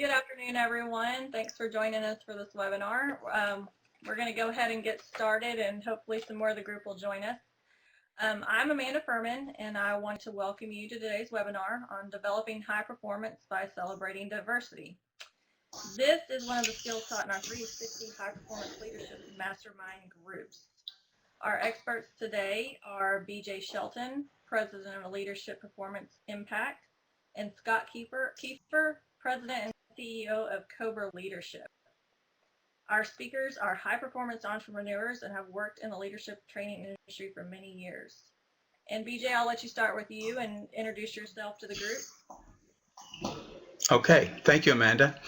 Good afternoon, everyone. Thanks for joining us for this webinar. We're going to go ahead and get started, and hopefully some more of the group will join us. I'm Amanda Furman, and I want to welcome you to today's webinar on developing high performance by celebrating diversity. This is one of the skills taught in our 360 high performance leadership mastermind groups. Our experts today are BJ Shelton, President of Leadership Performance Impact, and Scott Keefer, President and CEO of Cobra Leadership. Our speakers are high-performance entrepreneurs and have worked in the leadership training industry for many years. And BJ, I'll let you start with you and introduce yourself to the group. Okay, thank you, Amanda.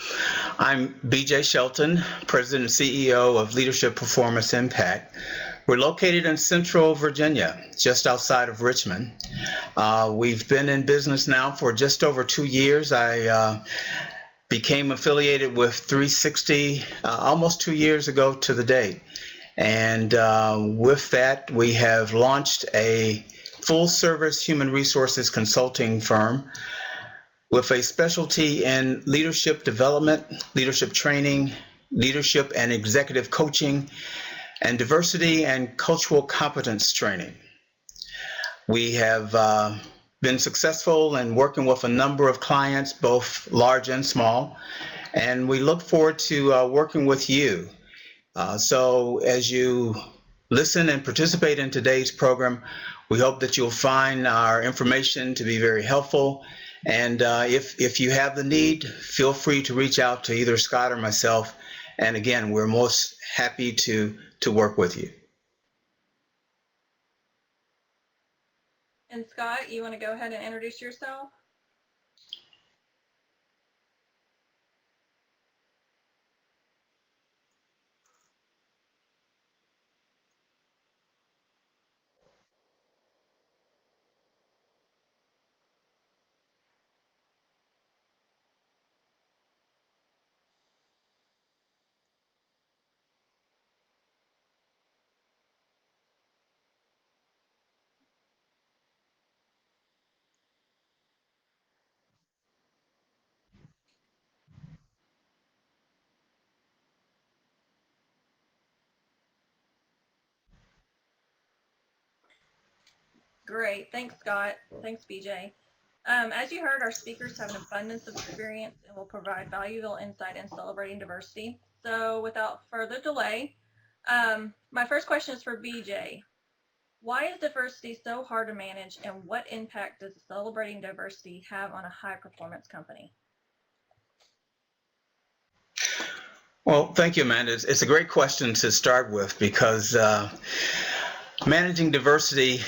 I'm BJ Shelton, President and CEO of Leadership Performance Impact. We're located in Central Virginia, just outside of Richmond. We've been in business now for just over 2 years. I became affiliated with 360 almost 2 years ago to the date. And with that, we have launched a full-service human resources consulting firm with a specialty in leadership development, leadership training, leadership and executive coaching, and diversity and cultural competence training. We have been successful in working with a number of clients, both large and small, and we look forward to working with you. So as you listen and participate in today's program, we hope that you'll find our information to be very helpful. And if you have the need, feel free to reach out to either Scott or myself. And again, we're most happy to work with you. And Scott, you want to go ahead and introduce yourself? Great. Thanks, Scott. Thanks, BJ. As you heard, our speakers have an abundance of experience and will provide valuable insight in celebrating diversity. So without further delay, my first question is for BJ. Why is diversity so hard to manage, and what impact does celebrating diversity have on a high-performance company? Well, thank you, Amanda. It's a great question to start with because managing diversity,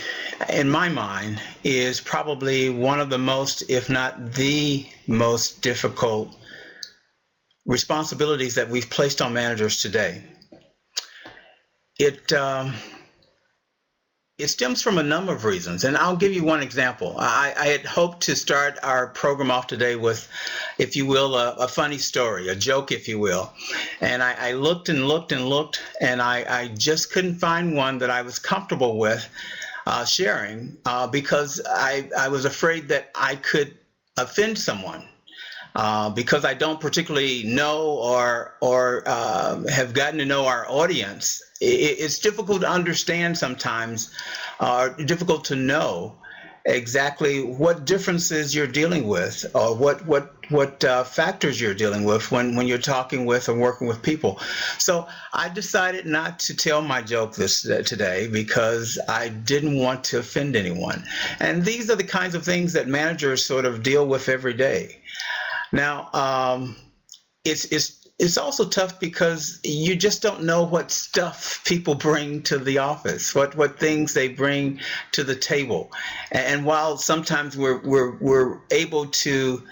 in my mind, is probably one of the most, if not the most difficult responsibilities that we've placed on managers today. It stems from a number of reasons, and I'll give you one example. I had hoped to start our program off today with, if you will, a funny story, a joke, if you will. And I looked and looked and looked, and I just couldn't find one that I was comfortable with sharing because I was afraid that I could offend someone. Because I don't particularly know or have gotten to know our audience, it's difficult to understand sometimes, or difficult to know exactly what differences you're dealing with, or what factors you're dealing with when you're talking with or working with people. So I decided not to tell my joke today because I didn't want to offend anyone. And these are the kinds of things that managers sort of deal with every day. Now, it's also tough because you just don't know what stuff people bring to the office, what things they bring to the table. And while sometimes we're able to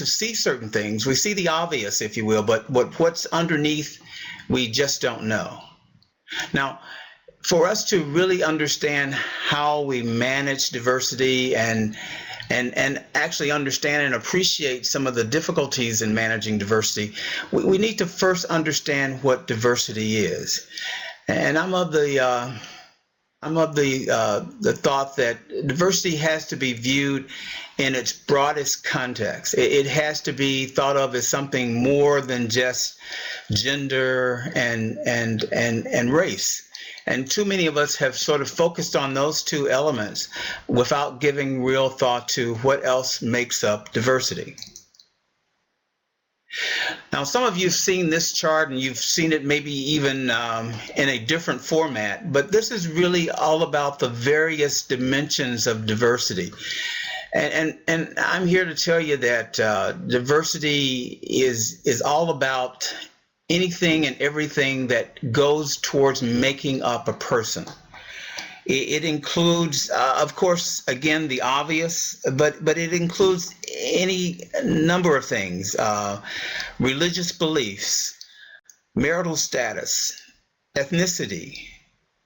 see certain things, we see the obvious, if you will, but what's underneath, we just don't know. Now, for us to really understand how we manage diversity and actually understand and appreciate some of the difficulties in managing diversity, we need to first understand what diversity is. And I'm of the I'm of the thought that diversity has to be viewed in its broadest context. It has to be thought of as something more than just gender and race. And too many of us have sort of focused on those two elements without giving real thought to what else makes up diversity. Now, some of you have seen this chart and you've seen it maybe even in a different format, but this is really all about the various dimensions of diversity. And I'm here to tell you that diversity is all about anything and everything that goes towards making up a person. It includes, of course, again, the obvious, but it includes any number of things: religious beliefs, marital status, ethnicity,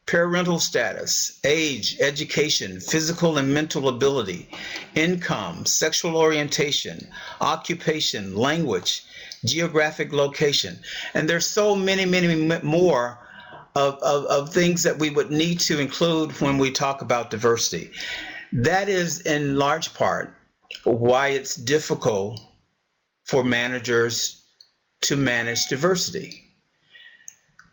parental status, age, education, physical and mental ability, income, sexual orientation, occupation, language, geographic location. And there's so many more of things that we would need to include when we talk about diversity. That is in large part why it's difficult for managers to manage diversity.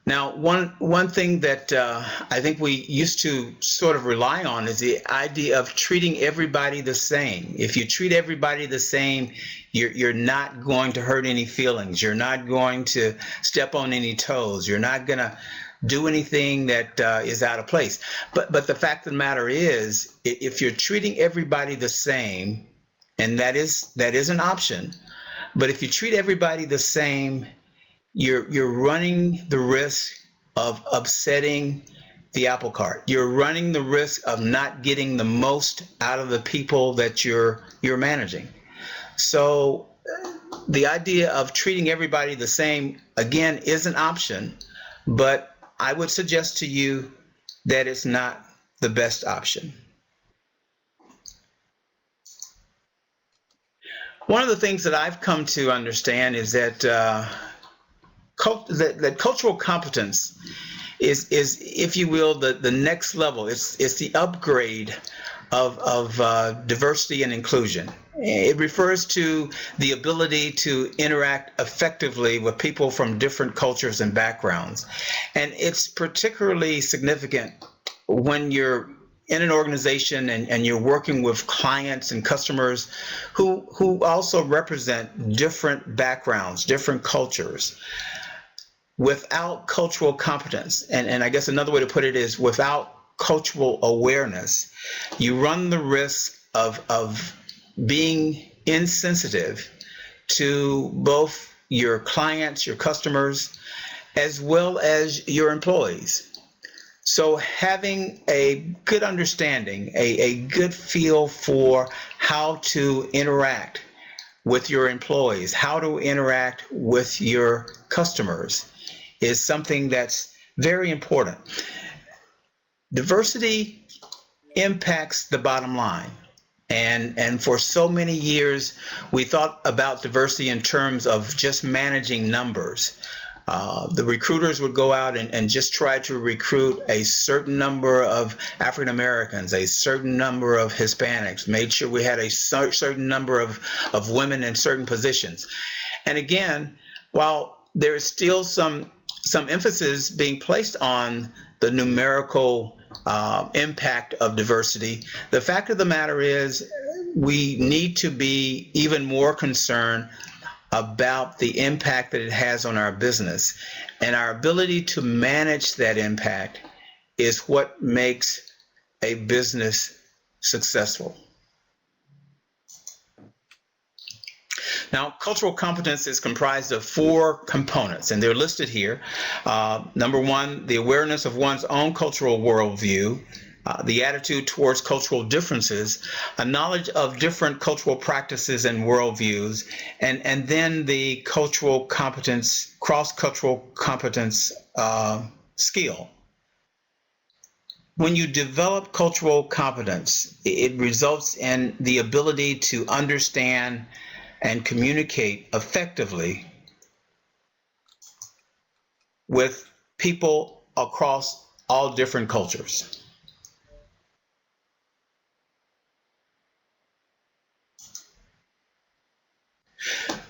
Now, one thing that I think we used to sort of rely on is the idea of treating everybody the same. If you treat everybody the same, you're not going to hurt any feelings. You're not going to step on any toes. You're not going to do anything that is out of place. But the fact of the matter is, if you're treating everybody the same, and that is an option, but if you treat everybody the same, you're running the risk of upsetting the apple cart. You're running the risk of not getting the most out of the people that you're managing. So the idea of treating everybody the same, again, is an option, but I would suggest to you that it's not the best option. One of the things that I've come to understand is that that cultural competence is, if you will, the next level. It's the upgrade of diversity and inclusion. It refers to the ability to interact effectively with people from different cultures and backgrounds. And it's particularly significant when you're in an organization and you're working with clients and customers who also represent different backgrounds, different cultures. Without cultural competence, and I guess another way to put it is without cultural awareness, you run the risk of being insensitive to both your clients, your customers, as well as your employees. So having a good understanding, a good feel for how to interact with your employees, how to interact with your customers, is something that's very important. Diversity impacts the bottom line. And for so many years, we thought about diversity in terms of just managing numbers. The recruiters would go out and just try to recruit a certain number of African Americans, a certain number of Hispanics, made sure we had a certain number of women in certain positions. And again, while there is still some emphasis being placed on the numerical impact of diversity, the fact of the matter is we need to be even more concerned about the impact that it has on our business. And our ability to manage that impact is what makes a business successful. Now, cultural competence is comprised of 4 components, and they're listed here. Number 1, the awareness of one's own cultural worldview, the attitude towards cultural differences, a knowledge of different cultural practices and worldviews, and then the cultural competence, cross-cultural competence skill. When you develop cultural competence, it results in the ability to understand and communicate effectively with people across all different cultures.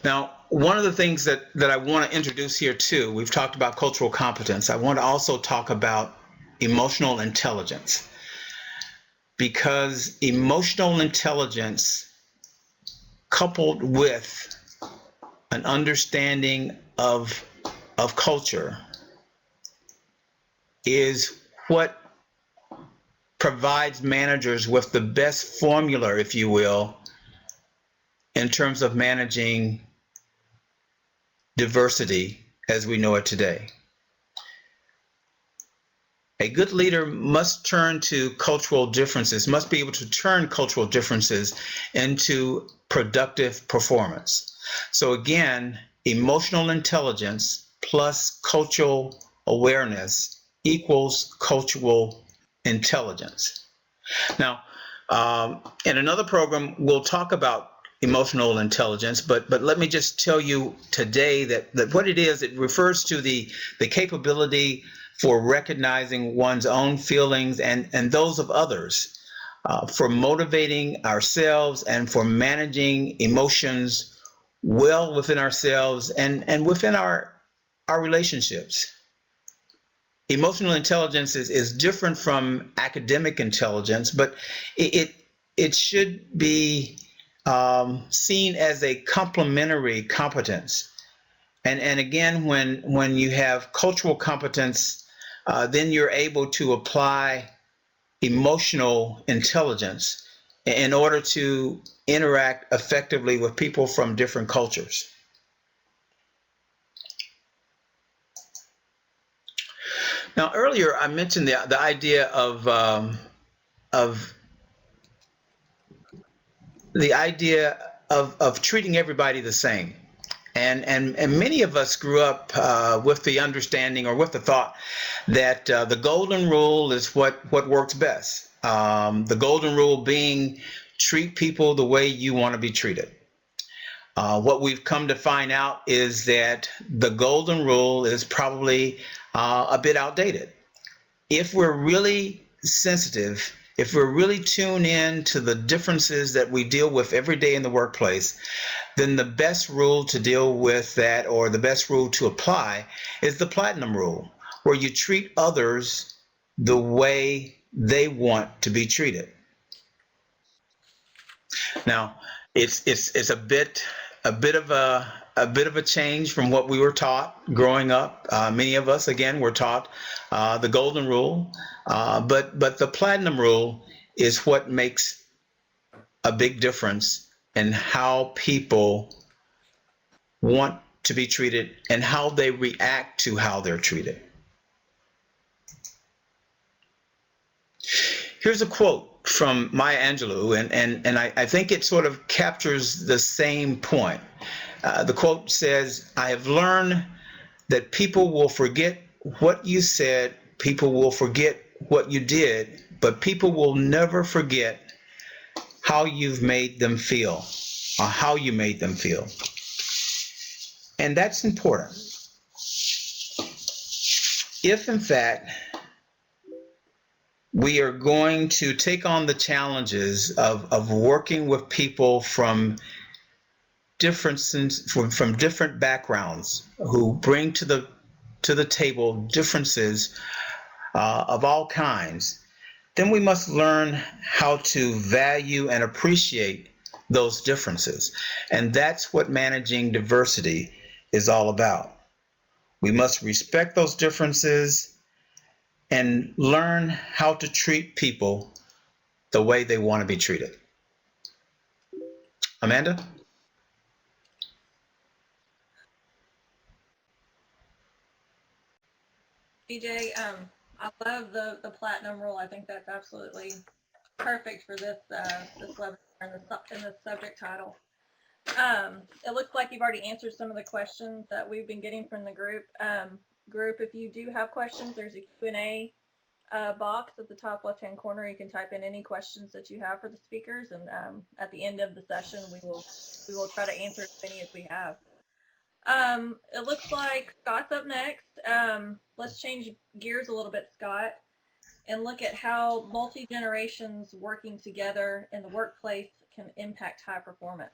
Now, one of the things that I want to introduce here too, we've talked about cultural competence. I want to also talk about emotional intelligence, because emotional intelligence coupled with an understanding of culture is what provides managers with the best formula, if you will, in terms of managing diversity as we know it today. A good leader must turn to cultural differences, must be able to turn cultural differences into productive performance. So again, emotional intelligence plus cultural awareness equals cultural intelligence. Now, in another program, we'll talk about emotional intelligence, but let me just tell you today that what it is, it refers to the capability for recognizing one's own feelings and those of others, for motivating ourselves and for managing emotions well within ourselves and within our relationships. Emotional intelligence is different from academic intelligence, but it should be seen as a complementary competence. And again, when you have cultural competence, then you're able to apply emotional intelligence in order to interact effectively with people from different cultures. Now, earlier I mentioned the idea of treating everybody the same. And many of us grew up with the understanding or with the thought that the golden rule is what works best. The golden rule being treat people the way you want to be treated. What we've come to find out is that the golden rule is probably a bit outdated. If we're really sensitive, if we're really tuned in to the differences that we deal with every day in the workplace, then the best rule to deal with that, or the best rule to apply, is the platinum rule, where you treat others the way they want to be treated. Now, it's a bit of a change from what we were taught growing up. Many of us, again, were taught the golden rule, but the platinum rule is what makes a big difference in how people want to be treated and how they react to how they're treated. Here's a quote from Maya Angelou, and I think it sort of captures the same point. The quote says, "I have learned that people will forget what you said, people will forget what you did, but people will never forget how you've made them feel, or how you made them feel." And that's important. If, in fact, we are going to take on the challenges of working with people from different backgrounds, who bring to the table differences of all kinds, then we must learn how to value and appreciate those differences. And that's what managing diversity is all about. We must respect those differences and learn how to treat people the way they want to be treated. Amanda? BJ, I love the platinum rule. I think that's absolutely perfect for this webinar and the subject title. It looks like you've already answered some of the questions that we've been getting from the group. If you do have questions, there's a Q&A box at the top left-hand corner. You can type in any questions that you have for the speakers, and at the end of the session, we will try to answer as many as we have. It looks like Scott's up next. Let's change gears a little bit, Scott, and look at how multi-generations working together in the workplace can impact high performance.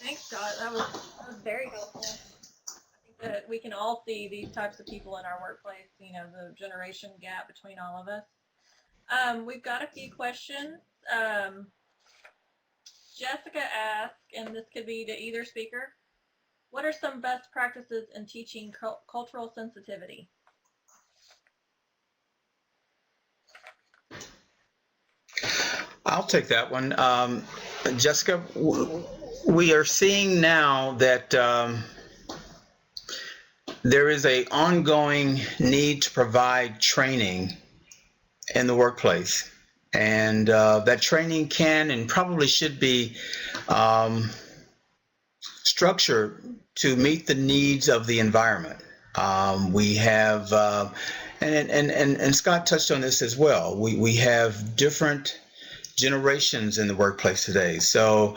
Thanks, Scott. That was very helpful. I think that we can all see these types of people in our workplace, you know, the generation gap between all of us. We've got a few questions. Jessica asked, and this could be to either speaker, what are some best practices in teaching cultural sensitivity? I'll take that one. Jessica, we are seeing now that there is an ongoing need to provide training in the workplace. And that training can and probably should be structured to meet the needs of the environment. We have, and Scott touched on this as well, we have different generations in the workplace today. So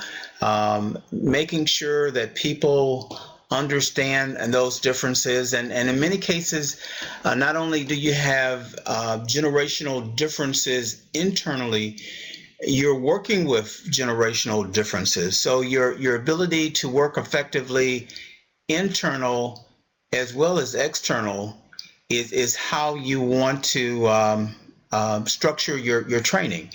making sure that people understand those differences, and in many cases, not only do you have generational differences internally, you're working with generational differences. So your ability to work effectively internal as well as external is how you want to structure your training.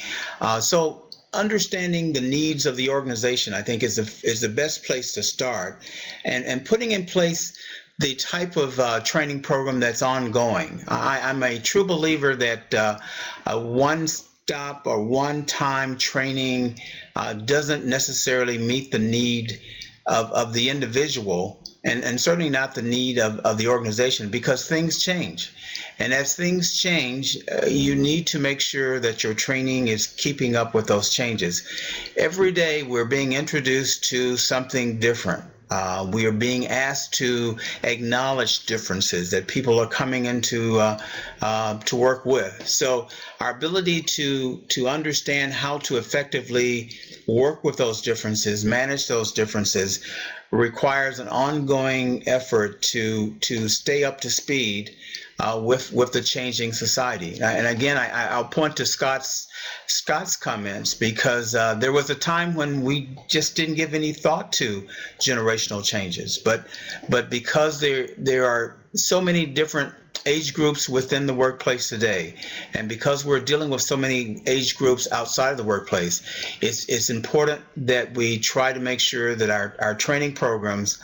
So understanding the needs of the organization, I think, is the best place to start, and putting in place the type of training program that's ongoing. I'm a true believer that a one-stop or one-time training doesn't necessarily meet the need of the individual, and certainly not the need of the organization, because things change. And as things change, you need to make sure that your training is keeping up with those changes. Every day we're being introduced to something different. We are being asked to acknowledge differences that people are coming into to work with. So our ability to understand how to effectively work with those differences, manage those differences, requires an ongoing effort to stay up to speed with the changing society. And again, I'll point to Scott's comments, because there was a time when we just didn't give any thought to generational changes. But because there are so many different age groups within the workplace today, and because we're dealing with so many age groups outside of the workplace, it's important that we try to make sure that our training programs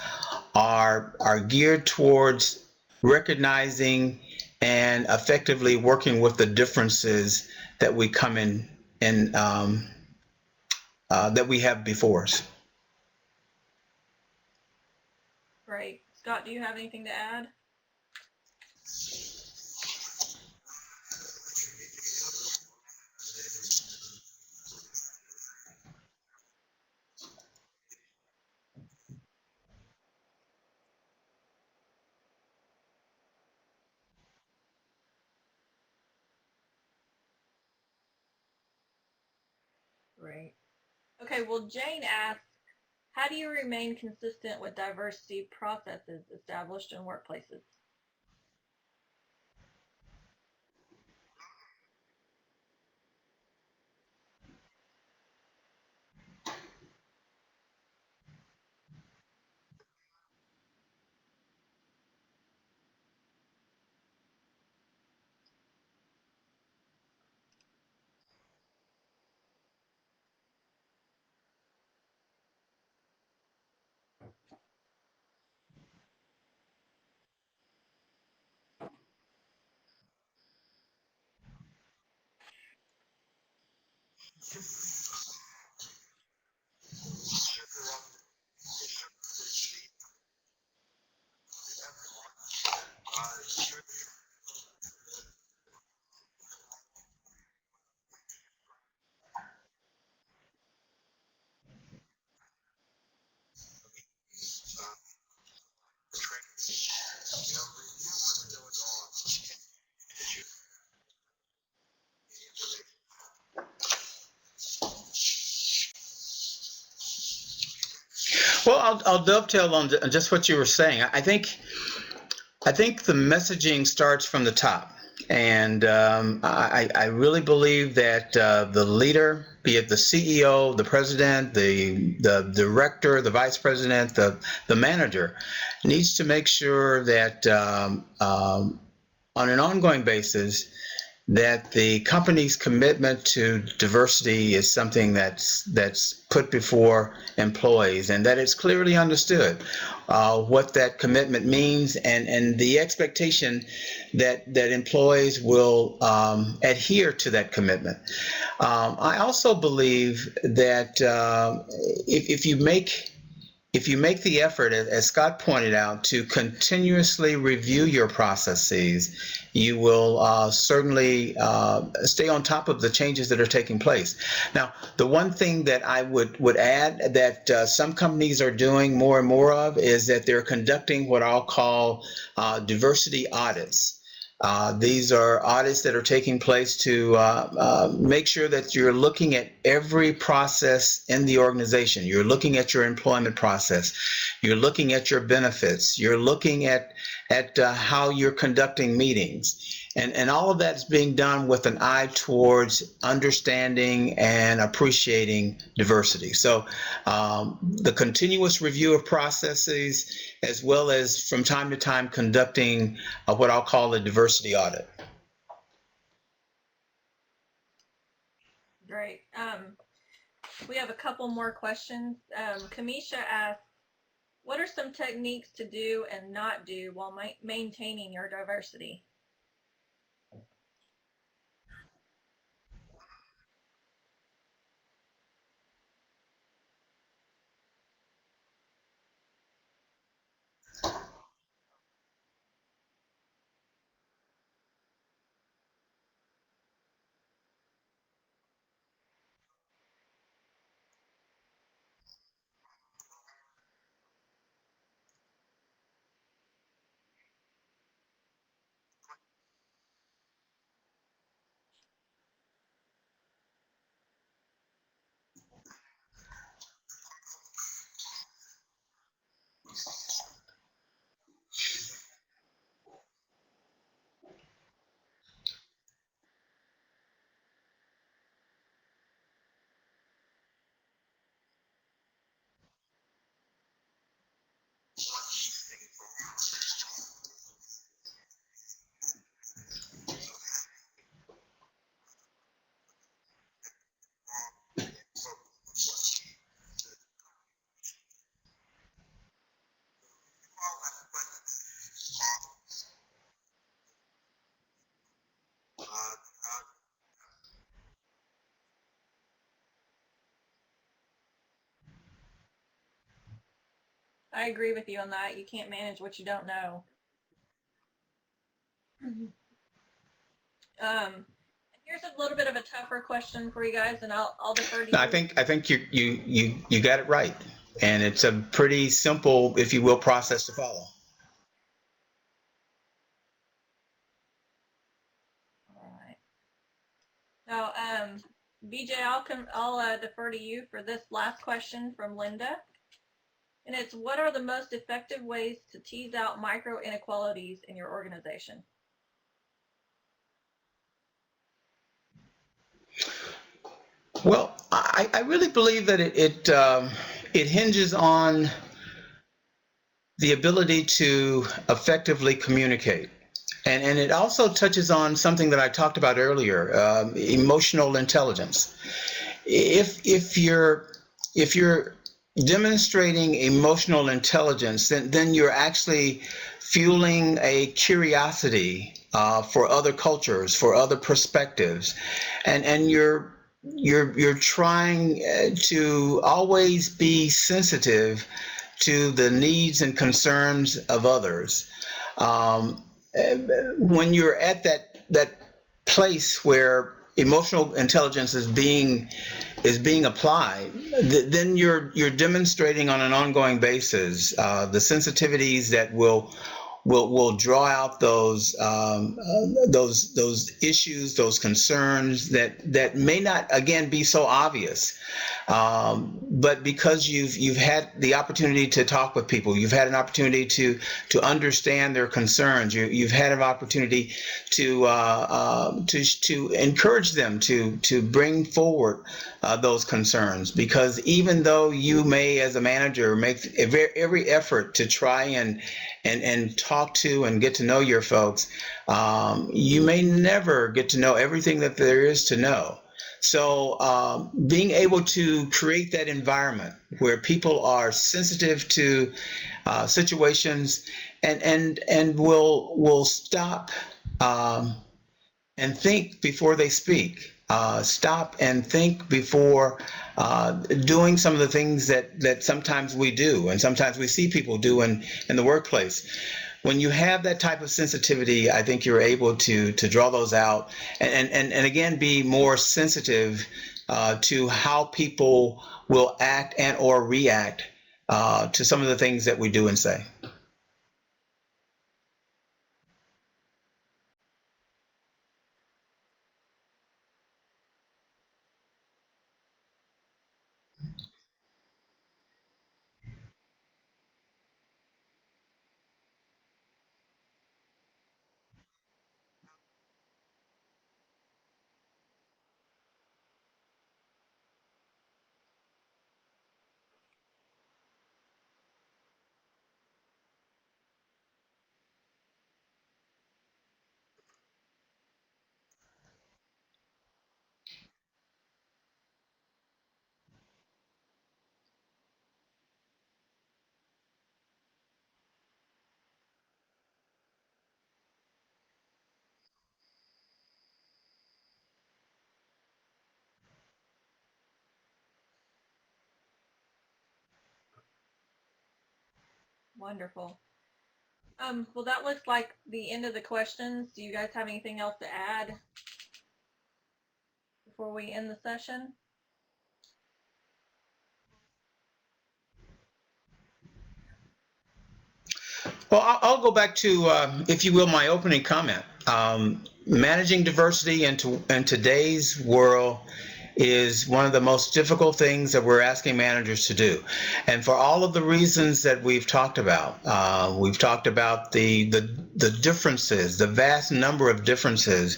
are geared towards recognizing and effectively working with the differences that we come in that we have before us. Great. Scott, do you have anything to add? Great. Okay, well, Jane asks, how do you remain consistent with diversity processes established in workplaces? Well, I'll dovetail on just what you were saying. I think the messaging starts from the top. And I really believe that the leader, be it the CEO, the president, the director, the vice president, the manager, needs to make sure that on an ongoing basis, that the company's commitment to diversity is something that's put before employees, and that it's clearly understood what that commitment means, and the expectation that employees will adhere to that commitment. I also believe that if you make the effort, as Scott pointed out, to continuously review your processes, you will certainly stay on top of the changes that are taking place. Now, the one thing that I would add that some companies are doing more and more of is that they're conducting what I'll call diversity audits. These are audits that are taking place to make sure that you're looking at every process in the organization. You're looking at your employment process. You're looking at your benefits. You're looking at how you're conducting meetings. And all of that's being done with an eye towards understanding and appreciating diversity. So the continuous review of processes, as well as from time to time conducting what I'll call a diversity audit. Great. We have a couple more questions. Kamisha asked, what are some techniques to do and not do while maintaining your diversity? I agree with you on that. You can't manage what you don't know. Here's a little bit of a tougher question for you guys, and I'll defer to you. I think you got it right, and it's a pretty simple, if you will, process to follow. All right. Now, BJ, I'll defer to you for this last question from Linda. And it's, what are the most effective ways to tease out micro inequalities in your organization? Well, I really believe that it hinges on the ability to effectively communicate. And it also touches on something that I talked about earlier, emotional intelligence. If you're demonstrating emotional intelligence, then you're actually fueling a curiosity for other cultures, for other perspectives, and you're trying to always be sensitive to the needs and concerns of others. When you're at that place where emotional intelligence is being applied, then you're demonstrating on an ongoing basis the sensitivities that will will draw out those issues, those concerns that may not again be so obvious, but because you've had the opportunity to talk with people, you've had an opportunity to understand their concerns, you've had an opportunity to encourage them to bring forward those concerns, because even though you may as a manager make every effort to try and talk to and get to know your folks, you may never get to know everything that there is to know. So being able to create that environment where people are sensitive to situations and will stop and think before they speak. Stop and think before doing some of the things that sometimes we do and sometimes we see people do in the workplace. When you have that type of sensitivity, I think you're able to draw those out and again be more sensitive to how people will act and or react to some of the things that we do and say. Wonderful. Well, that looks like the end of the questions. Do you guys have anything else to add before we end the session? Well, I'll go back to, if you will, my opening comment. Managing diversity in today's world is one of the most difficult things that we're asking managers to do. And for all of the reasons that we've talked about the differences, the vast number of differences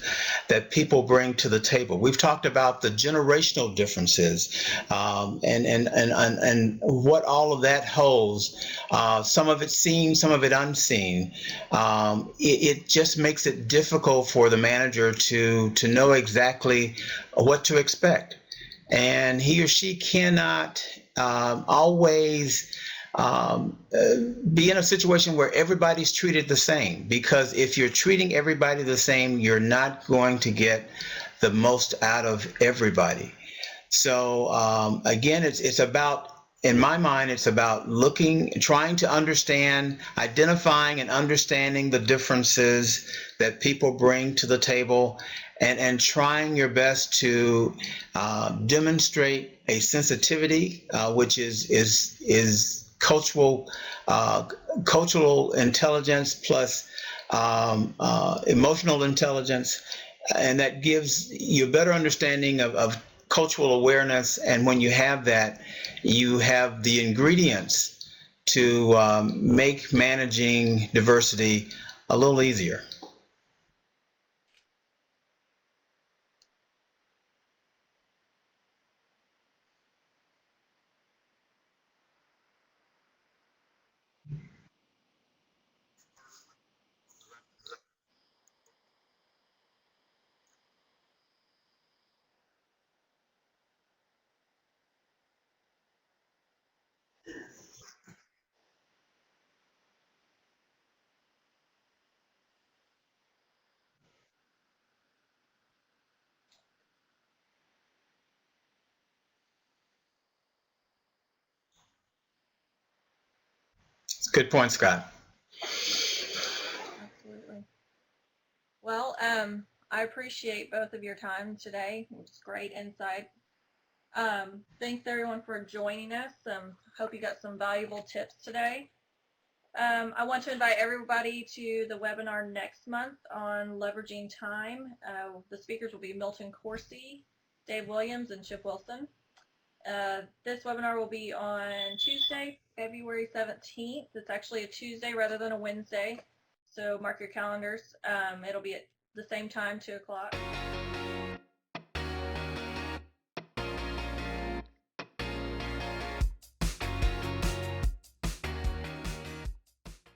that people bring to the table. We've talked about the generational differences, and what all of that holds. Some of it seen, some of it unseen. It just makes it difficult for the manager to know exactly what to expect, and he or she cannot always be in a situation where everybody's treated the same, because if you're treating everybody the same, you're not going to get the most out of everybody. So again, it's about, in my mind, it's about trying to understand, identifying and understanding the differences that people bring to the table, and trying your best to demonstrate a sensitivity, which is cultural intelligence plus emotional intelligence, and that gives you a better understanding of cultural awareness. And when you have that, you have the ingredients to make managing diversity a little easier. Good point, Scott. Absolutely. Well, I appreciate both of your time today. It was great insight. Thanks everyone for joining us. Hope you got some valuable tips today. I want to invite everybody to the webinar next month on leveraging time. The speakers will be Milton Corsi, Dave Williams, and Chip Wilson. This webinar will be on Tuesday, February 17th. It's actually a Tuesday rather than a Wednesday, so mark your calendars. It'll be at the same time, 2 o'clock.